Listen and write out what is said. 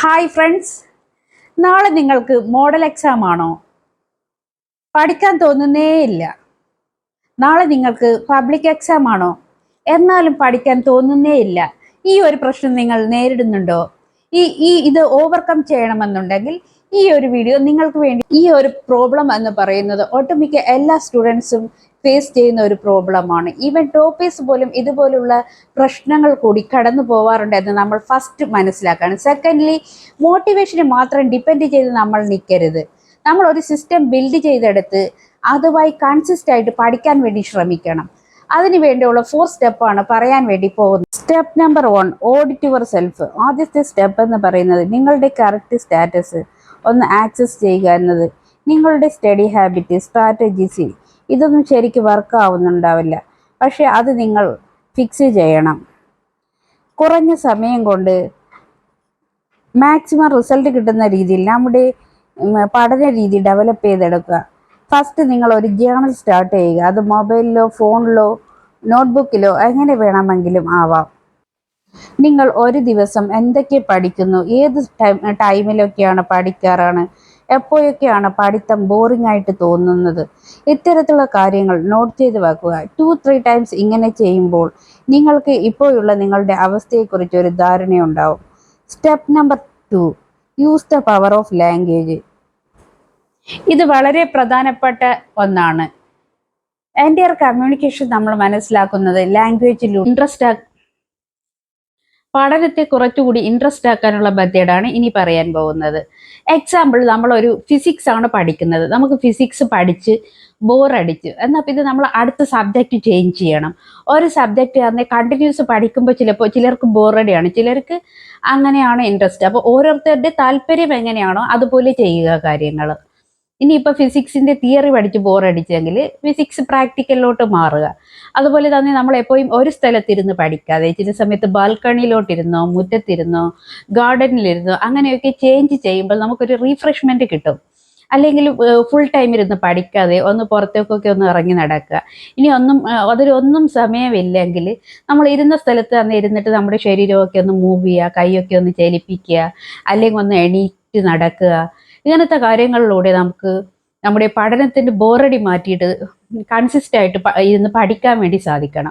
Hi friends, നാളെ നിങ്ങൾക്ക് model exam ആണോ? പഠിക്കാൻ തോന്നുന്നേ ഇല്ല. നാളെ നിങ്ങൾക്ക് പബ്ലിക് എക്സാം ആണോ? എന്നാലും പഠിക്കാൻ തോന്നുന്നേ ഇല്ല. ഈ ഒരു പ്രശ്നം നിങ്ങൾ നേരിടുന്നുണ്ടോ? ഇത് ഓവർകം ചെയ്യണമെന്നുണ്ടെങ്കിൽ ഈ ഒരു വീഡിയോ നിങ്ങൾക്ക് വേണ്ടി. ഈ ഒരു പ്രോബ്ലം എന്ന് പറയുന്നത് ഒട്ടുമിക്ക എല്ലാ സ്റ്റുഡൻസും ഫേസ് ചെയ്യുന്ന ഒരു പ്രോബ്ലമാണ്. ഈവൻ ടോപ്പേഴ്സ് പോലും ഇതുപോലുള്ള പ്രശ്നങ്ങൾ കൂടി കടന്നു പോവാറുണ്ട് എന്ന് നമ്മൾ ഫസ്റ്റ് മനസ്സിലാക്കണം. സെക്കൻഡ്ലി, മോട്ടിവേഷനെ മാത്രം ഡിപ്പെൻഡ് ചെയ്ത് നമ്മൾ നിൽക്കരുത്. നമ്മൾ ഒരു സിസ്റ്റം ബിൽഡ് ചെയ്തെടുത്ത് അതുമായി കൺസിസ്റ്റ് ആയിട്ട് പഠിക്കാൻ വേണ്ടി ശ്രമിക്കണം. അതിനു വേണ്ടിയുള്ള 4 സ്റ്റെപ്പാണ് പറയാൻ വേണ്ടി പോകുന്നത്. Step number 1, audit your self. ആദ്യത്തെ സ്റ്റെപ്പ് എന്ന് പറയുന്നത് നിങ്ങളുടെ കറക്റ്റ് സ്റ്റാറ്റസ് ഒന്ന് ആക്സസ് ചെയ്യുക എന്നത്. നിങ്ങളുടെ സ്റ്റഡി ഹാബിറ്റ്, സ്ട്രാറ്റജീസ് ഇതൊന്നും ശരിക്കും വർക്ക് ആവുന്നുണ്ടാവില്ല. പക്ഷേ അത് നിങ്ങൾ ഫിക്സ് ചെയ്യണം. കുറഞ്ഞ സമയം കൊണ്ട് മാക്സിമം റിസൾട്ട് കിട്ടുന്ന രീതിയിൽ നമ്മുടെ പഠന രീതി ഡെവലപ്പ് ചെയ്തെടുക്കുക. ഫസ്റ്റ് നിങ്ങൾ ഒരു ജേണൽ സ്റ്റാർട്ട് ചെയ്യുക. അത് മൊബൈലിലോ ഫോണിലോ നോട്ട്ബുക്കിലോ എങ്ങനെ വേണമെങ്കിലും ആവാം. നിങ്ങൾ ഒരു ദിവസം എന്തൊക്കെ പഠിക്കുന്നു, ഏത് ടൈമിലൊക്കെയാണ് പഠിക്കാറാണ്, എപ്പോഴൊക്കെയാണ് പഠിത്തം ബോറിംഗ് ആയിട്ട് തോന്നുന്നത്, ഇത്തരത്തിലുള്ള കാര്യങ്ങൾ നോട്ട് ചെയ്ത് വെക്കുക. 2-3 ടൈംസ് ഇങ്ങനെ ചെയ്യുമ്പോൾ നിങ്ങൾക്ക് ഇപ്പോഴുള്ള നിങ്ങളുടെ അവസ്ഥയെക്കുറിച്ച് ഒരു ധാരണയുണ്ടാവും. Step number 2, use the power of language. ഇത് വളരെ പ്രധാനപ്പെട്ട ഒന്നാണ്. എൻ്റയർ കമ്മ്യൂണിക്കേഷൻ നമ്മൾ മനസ്സിലാക്കുന്നത് ലാംഗ്വേജിൽ. പഠനത്തെ കുറച്ചുകൂടി ഇൻട്രസ്റ്റ് ആക്കാനുള്ള മെത്തേഡാണ് ഇനി പറയാൻ പോകുന്നത്. എക്സാമ്പിൾ, നമ്മളൊരു ഫിസിക്സ് ആണ് പഠിക്കുന്നത്. നമുക്ക് ഫിസിക്സ് പഠിച്ച് ബോറടിച്ച് എന്നാൽ പിന്നെ നമ്മൾ അടുത്ത സബ്ജക്റ്റ് ചേഞ്ച് ചെയ്യണം. ഒരു സബ്ജക്റ്റ് തന്നെ കണ്ടിന്യൂസ് പഠിക്കുമ്പോൾ ചിലർക്ക് ബോറടിയാണ്, ചിലർക്ക് അങ്ങനെയാണ് ഇൻട്രസ്റ്റ്. അപ്പോൾ ഓരോരുത്തരുടെ താല്പര്യം എങ്ങനെയാണോ അതുപോലെ ചെയ്യുക കാര്യങ്ങൾ. ഇനിയിപ്പോൾ ഫിസിക്സിൻ്റെ തിയറി പഠിച്ച് ബോറടിച്ചെങ്കിൽ ഫിസിക്സ് പ്രാക്ടിക്കലിലോട്ട് മാറുക. അതുപോലെ തന്നെ നമ്മൾ എപ്പോഴും ഒരു സ്ഥലത്തിരുന്ന് പഠിക്കാതെ ചില സമയത്ത് ബാൽക്കണിയിലോട്ടിരുന്നോ, മുറ്റത്തിരുന്നോ, ഗാർഡനിലിരുന്നോ അങ്ങനെയൊക്കെ ചേഞ്ച് ചെയ്യുമ്പോൾ നമുക്കൊരു റീഫ്രഷ്മെൻറ്റ് കിട്ടും. അല്ലെങ്കിൽ ഫുൾ ടൈം ഇരുന്ന് പഠിക്കാതെ ഒന്ന് പുറത്തേക്കൊക്കെ ഒന്ന് ഇറങ്ങി നടക്കുക. ഇനി അതിലൊന്നും സമയമില്ലെങ്കിൽ നമ്മൾ ഇരുന്ന സ്ഥലത്ത് തന്നെ ഇരുന്നിട്ട് നമ്മുടെ ശരീരമൊക്കെ ഒന്ന് മൂവ് ചെയ്യുക, കൈയൊക്കെ ഒന്ന് ചലിപ്പിക്കുക, അല്ലെങ്കിൽ ഒന്ന് എണീറ്റ് നടക്കുക. ഇങ്ങനത്തെ കാര്യങ്ങളിലൂടെ നമുക്ക് നമ്മുടെ പഠനത്തിൻ്റെ ബോറടി മാറ്റിയിട്ട് കൺസിസ്റ്റ് ആയിട്ട് ഇരുന്ന് പഠിക്കാൻ വേണ്ടി സാധിക്കണം.